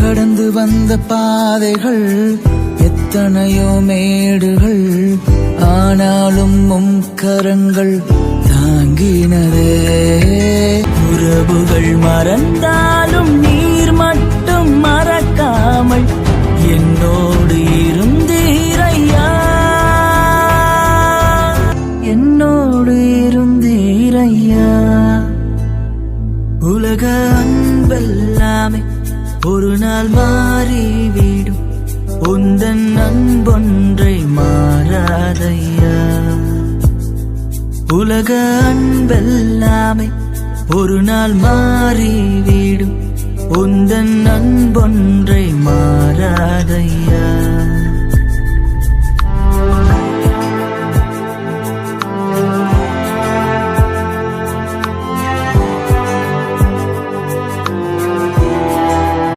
கடந்து வந்த பாதைகள் எத்தனையோ மேடுகள், ஆனாலும் கரங்கள் தாங்கினதே. உறவுகள் மறந்தாலும் நீர் மட்டும் மறக்காமல் என்னோடு இருந்தீரையா, என்னோடு இருந்தீரையா. உலக அன்பெல்லாமே ஒரு நாள் மாறிவிடும், உந்தன் அன்பொன்றை மாறாதையா. உலக அன்பெல்லாமே ஒரு நாள் மாறிவிடும், உந்தன் அன்பொன்றை மாறாதையா.